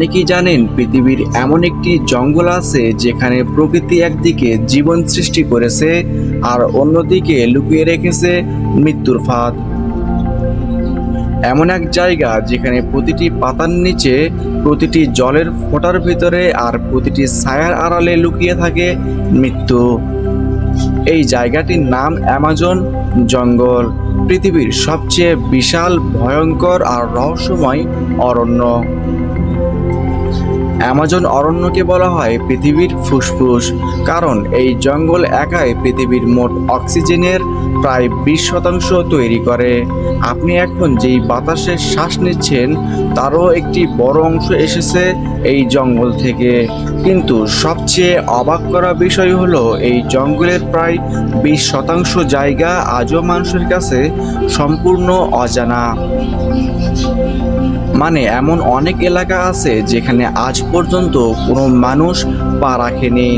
আপনি কি জানেন পৃথিবীর এমন একটি জঙ্গল আছে যেখানে প্রকৃতি একদিকে জীবন সৃষ্টি করেছে আর অন্যদিকে লুকিয়ে রেখেছে মৃত্যুর ফাঁদ। এমন এক জায়গা যেখানে প্রতিটি পাতার নিচে, প্রতিটি জলের ফোঁটার ভিতরে আর প্রতিটি ছায়ার আড়ালে লুকিয়ে থাকে মৃত্যু। এই জায়গাটির নাম অ্যামাজন জঙ্গল, পৃথিবীর সবচেয়ে বিশাল, ভয়ঙ্কর আর রহস্যময় অরণ্য। অ্যামাজন অরণ্যকে বলা হয় পৃথিবীর ফুসফুস, কারণ এই জঙ্গল একাই পৃথিবীর মোট অক্সিজেনের প্রায় 20% তৈরি করে। আপনি এখন যেই বাতাসে শ্বাস নিচ্ছেন তারও একটি বড় অংশ এসেছে এই জঙ্গল থেকে। কিন্তু সবচেয়ে অবাক করা বিষয় হলো এই জঙ্গলের প্রায় 20% জায়গা আজও মানুষের কাছে সম্পূর্ণ অজানা। মানে এমন অনেক এলাকা আছে যেখানে আজ পর্যন্ত কোনো মানুষ পা রাখেনি।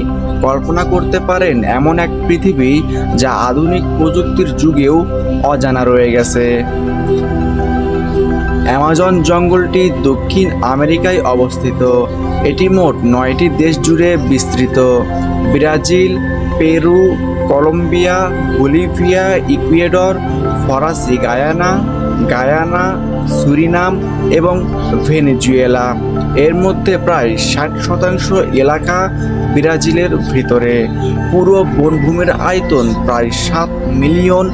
কল্পনা করতে পারেন এমন এক পৃথিবী যা আধুনিক প্রযুক্তির যুগেও অজানা রয়ে গেছে। অ্যামাজন জঙ্গলটি দক্ষিণ আমেরিকায় অবস্থিত। এটি মোট 9টি দেশ জুড়ে বিস্তৃত: Brazil, Peru, Colombia, Bolivia, Ecuador, ফরাসি গায়ানা, সুরিনাম এবং ভেনেজুয়েলা। এর মধ্যে প্রায় 60% এলাকা ব্রাজিলের ভিতরে। পুরো বনভূমির আয়তন প্রায় 7 মিলিয়ন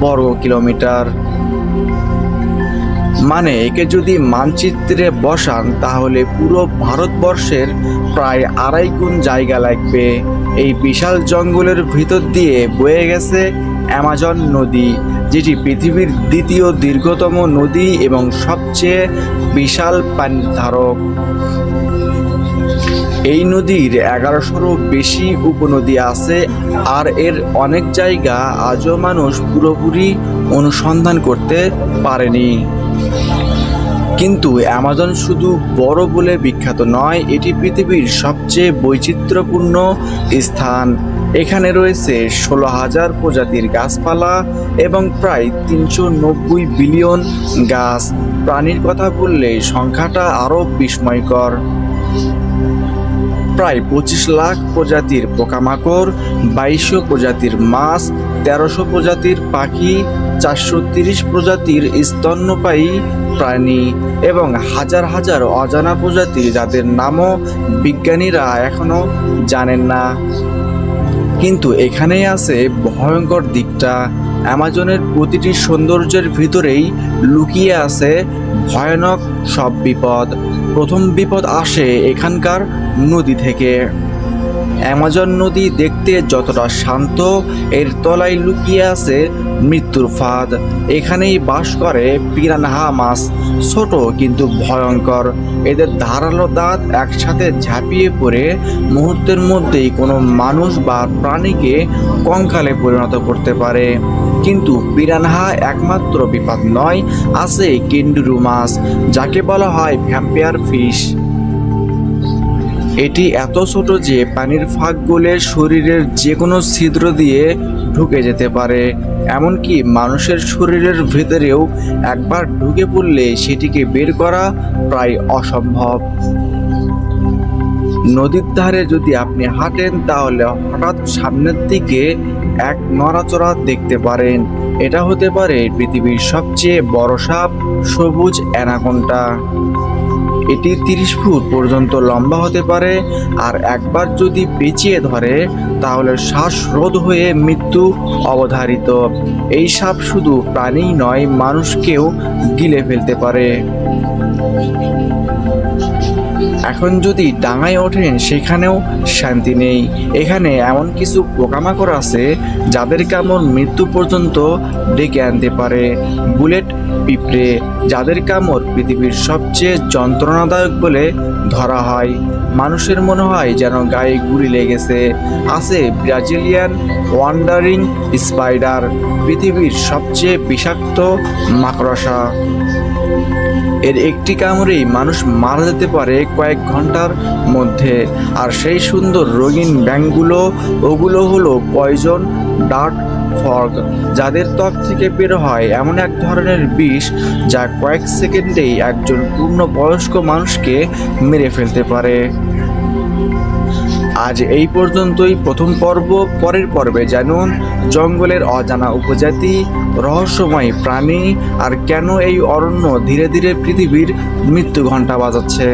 বর্গ কিলোমিটার। মানে একে যদি মানচিত্রে বসান তাহলে পুরো ভারতবর্ষের প্রায় 2.5 গুণ জায়গা লাগবে। এই বিশাল জঙ্গলের ভিতর দিয়ে বয়ে গেছে অ্যামাজন নদী, যেটি পৃথিবীর দ্বিতীয় দীর্ঘতম নদী এবং সবচেয়ে বিশাল পানির ধারক। এই নদীর 1100-রও বেশি উপনদী আছে, আর এর অনেক জায়গা আজও মানুষ পুরোপুরি অনুসন্ধান করতে পারেনি। কিন্তু অ্যামাজন শুধু বড় বলে বিখ্যাত নয়, এটি পৃথিবীর সবচেয়ে বৈচিত্র্যপূর্ণ স্থান। এখানে রয়েছে 16,000 প্রজাতির গাছপালা এবং প্রায় 390 বিলিয়ন গাছ। প্রাণীর কথা বললে সংখ্যাটা আরও বিস্ময়কর। প্রায় 25 লাখ প্রজাতির পোকামাকড়, 2200 প্রজাতির মাছ, 1300 প্রজাতির পাখি, 430 প্রজাতির স্তন্যপায়ী প্রাণী এবং হাজার হাজার অজানা প্রজাতি যাদের নামও বিজ্ঞানীরা এখনো জানেন না। কিন্তু এখানেই আছে ভয়ঙ্কর দিকটা। অ্যামাজনের প্রতিটি সৌন্দর্যের ভিতরেই লুকিয়ে আছে ভয়ানক সব বিপদ। প্রথম বিপদ আসে এখানকার নদী থেকে। অ্যামাজন নদী দেখতে যতটা শান্ত, এর তলায় লুকিয়ে আছে মৃত্যুর ফাঁদ। এখানেই বাস করে পিরানহা মাছ, ছোট কিন্তু ভয়ঙ্কর। এদের ধারালো দাঁত একসাথে ঝাঁপিয়ে পড়ে মুহূর্তের মধ্যেই কোনো মানুষ বা প্রাণীকে কঙ্কালে পরিণত করতে পারে। কিন্তু পিরানহা একমাত্র বিপদ নয়, আছে কেন্ডুরু মাছ, যাকে বলা হয় ভ্যাম্পায়ার ফিশ। এটি এত ছোট যে পানির ফাঁক গলে শরীরের যে কোনো ছিদ্র দিয়ে ঢুকে যেতে পারে। এমনকি মানুষের শরীরের ভেতরেও একবার ঢুকে পড়লে সেটিকে বের করা প্রায় অসম্ভব। নদীর ধারে যদি আপনি হাঁটেন তাহলে হঠাৎ সামনের দিকে এক নড়াচড়া দেখতে পারেন। এটা হতে পারে পৃথিবীর সবচেয়ে বড় সাপ, সবুজ অ্যানাকোন্ডা। এটি 30 ফুট পর্যন্ত লম্বা হতে পারে, আর একবার যদি পেঁচিয়ে ধরে তাহলে শ্বাসরোধ হয়ে মৃত্যু অবধারিত। এই সাপ শুধু প্রাণীই নয়, মানুষকেও গিলে ফেলতে পারে। এখন যদি ডাঙায় ওঠেন সেখানেও শান্তি নেই। এখানে এমন কিছু পোকামাকড় আছে যাদের কামড় মৃত্যু পর্যন্ত ডেকে আনতে পারে। বুলেট পিঁপড়ে, যাদের কামড় পৃথিবীর সবচেয়ে যন্ত্রণাদায়ক বলে ধরা হয়। মানুষের মনে হয় যেন গায়ে গুলি লেগেছে। আছে ব্রাজিলিয়ান ওয়ান্ডারিং স্পাইডার, পৃথিবীর সবচেয়ে বিষাক্ত মাকড়সা। এর একটি কামড়েই মানুষ মারা যেতে পারে কয়েক ঘন্টার মধ্যে। আর সেই সুন্দর রঙিন ব্যাঙগুলো, ওগুলো হলো পয়জন ডার্ট ফ্রগ, যাদের ত্বক থেকে বের হয় এমন এক ধরনের বিষ যা কয়েক সেকেন্ডেই একজন পূর্ণবয়স্ক মানুষকে মেরে ফেলতে পারে। আজ এই পর্যন্তই প্রথম পর্ব। পরের পর্বে জানুন জঙ্গলের অজানা উপজাতি, রহস্যময় প্রাণী আর কেন এই অরণ্য ধীরে ধীরে পৃথিবীর মৃত্যু ঘণ্টা বাজাচ্ছে।